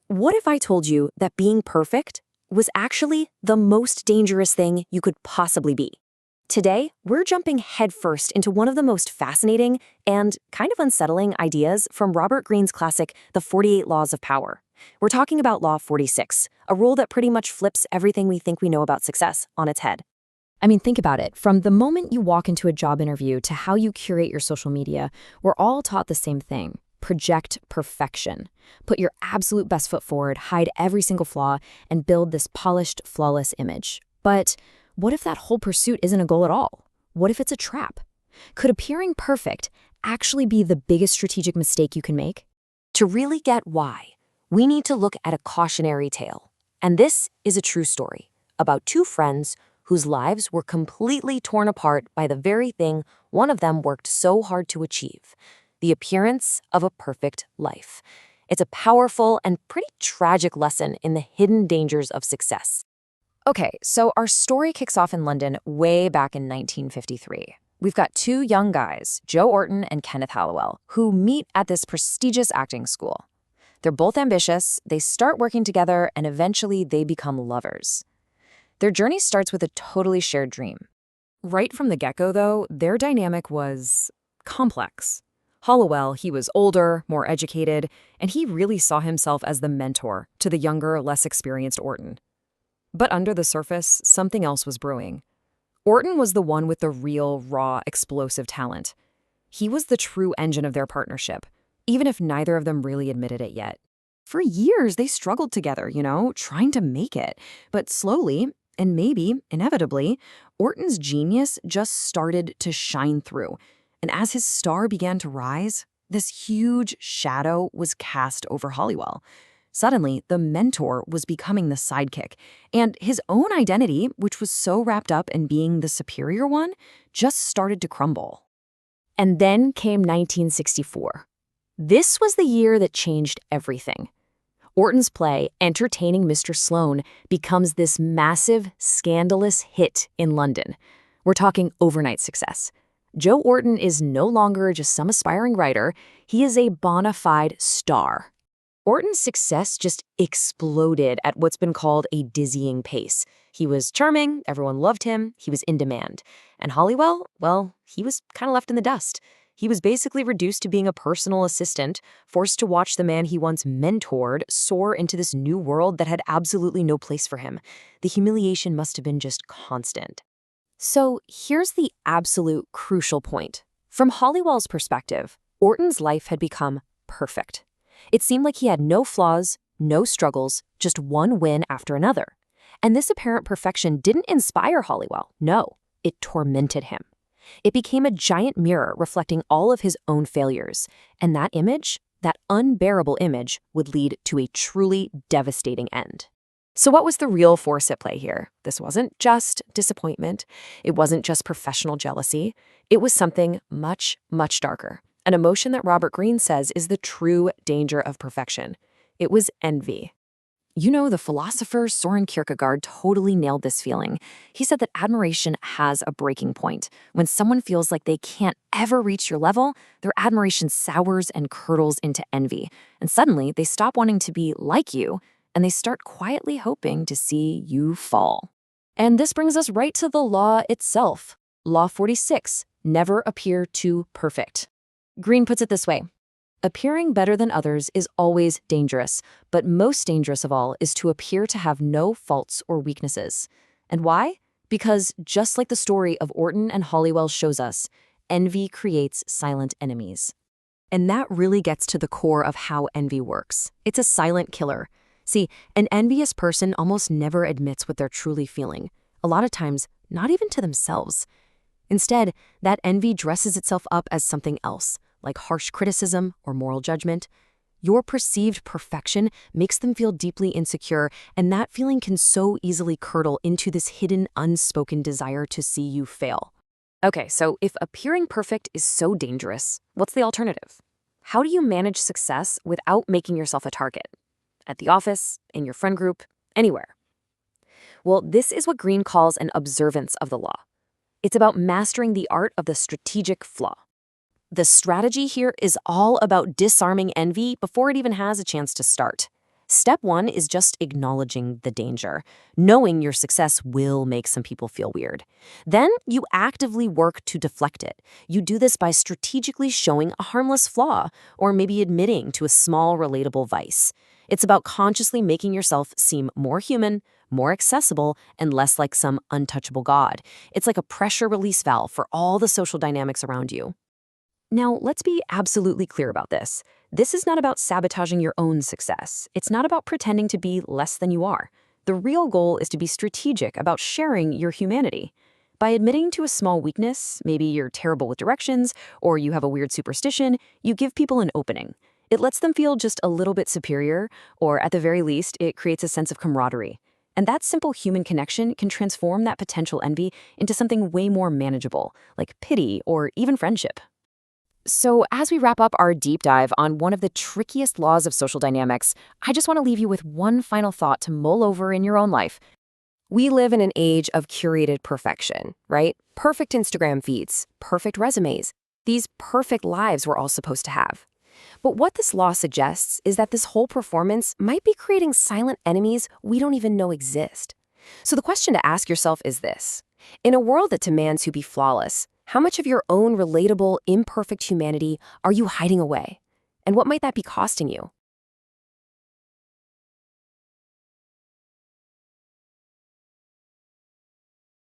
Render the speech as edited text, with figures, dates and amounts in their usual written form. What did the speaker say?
What if I told you that being perfect was actually the most dangerous thing you could possibly be? Today, we're jumping headfirst into one of the most fascinating and kind of unsettling ideas from Robert Greene's classic, The 48 Laws of Power. We're talking about Law 46, a rule that pretty much flips everything we think we know about success on its head. I mean, think about it. From the moment you walk into a job interview to how you curate your social media, we're all taught the same thing. Project perfection. Put your absolute best foot forward, hide every single flaw, and build this polished, flawless image. But what if that whole pursuit isn't a goal at all? What if it's a trap? Could appearing perfect actually be the biggest strategic mistake you can make? To really get why, we need to look at a cautionary tale. And this is a true story about two friends whose lives were completely torn apart by the very thing one of them worked so hard to achieve: the appearance of a perfect life. It's a powerful and pretty tragic lesson in the hidden dangers of success. Okay, so our story kicks off in London way back in 1953. We've got two young guys, Joe Orton and Kenneth Halliwell, who meet at this prestigious acting school. They're both ambitious, they start working together, and eventually they become lovers. Their journey starts with a totally shared dream. Right from the get-go, though, their dynamic was complex. Halliwell, he was older, more educated, and he really saw himself as the mentor to the younger, less experienced Orton. But under the surface, something else was brewing. Orton was the one with the real, raw, explosive talent. He was the true engine of their partnership, even if neither of them really admitted it yet. For years, they struggled together, trying to make it. But slowly, and maybe inevitably, Orton's genius just started to shine through. And as his star began to rise, this huge shadow was cast over Halliwell. Suddenly, the mentor was becoming the sidekick, and his own identity, which was so wrapped up in being the superior one, just started to crumble. And then came 1964. This was the year that changed everything. Orton's play, Entertaining Mr. Sloane, becomes this massive, scandalous hit in London. We're talking overnight success. Joe Orton is no longer just some aspiring writer, he is a bona fide star. Orton's success just exploded at what's been called a dizzying pace. He was charming, everyone loved him, he was in demand. And Halliwell, well, he was kind of left in the dust. He was basically reduced to being a personal assistant, forced to watch the man he once mentored soar into this new world that had absolutely no place for him. The humiliation must have been just constant. So here's the absolute crucial point. From Halliwell's perspective, Orton's life had become perfect. It seemed like he had no flaws, no struggles, just one win after another. And this apparent perfection didn't inspire Halliwell. No, it tormented him. It became a giant mirror reflecting all of his own failures. And that image, that unbearable image, would lead to a truly devastating end. So what was the real force at play here? This wasn't just disappointment. It wasn't just professional jealousy. It was something much, much darker. An emotion that Robert Greene says is the true danger of perfection. It was envy. The philosopher Soren Kierkegaard totally nailed this feeling. He said that admiration has a breaking point. When someone feels like they can't ever reach your level, their admiration sours and curdles into envy. And suddenly, they stop wanting to be like you, and they start quietly hoping to see you fall. And this brings us right to the law itself. Law 46, never appear too perfect. Greene puts it this way: appearing better than others is always dangerous, but most dangerous of all is to appear to have no faults or weaknesses. And why? Because just like the story of Orton and Halliwell shows us, envy creates silent enemies. And that really gets to the core of how envy works. It's a silent killer. See, an envious person almost never admits what they're truly feeling. A lot of times, not even to themselves. Instead, that envy dresses itself up as something else, like harsh criticism or moral judgment. Your perceived perfection makes them feel deeply insecure, and that feeling can so easily curdle into this hidden, unspoken desire to see you fail. Okay, so if appearing perfect is so dangerous, what's the alternative? How do you manage success without making yourself a target? At the office, in your friend group, anywhere. Well, this is what Greene calls an observance of the law. It's about mastering the art of the strategic flaw. The strategy here is all about disarming envy before it even has a chance to start. Step one is just acknowledging the danger, knowing your success will make some people feel weird. Then you actively work to deflect it. You do this by strategically showing a harmless flaw, or maybe admitting to a small, relatable vice. It's about consciously making yourself seem more human, more accessible, and less like some untouchable god. It's like a pressure release valve for all the social dynamics around you. Now, let's be absolutely clear about this. This is not about sabotaging your own success. It's not about pretending to be less than you are. The real goal is to be strategic about sharing your humanity. By admitting to a small weakness, maybe you're terrible with directions, or you have a weird superstition, you give people an opening. It lets them feel just a little bit superior, or at the very least, it creates a sense of camaraderie. And that simple human connection can transform that potential envy into something way more manageable, like pity or even friendship. So, as we wrap up our deep dive on one of the trickiest laws of social dynamics, I just want to leave you with one final thought to mull over in your own life. We live in an age of curated perfection, right? Perfect Instagram feeds, perfect resumes, these perfect lives we're all supposed to have. But what this law suggests is that this whole performance might be creating silent enemies we don't even know exist. So the question to ask yourself is this: in a world that demands you be flawless, how much of your own relatable, imperfect humanity are you hiding away? And what might that be costing you?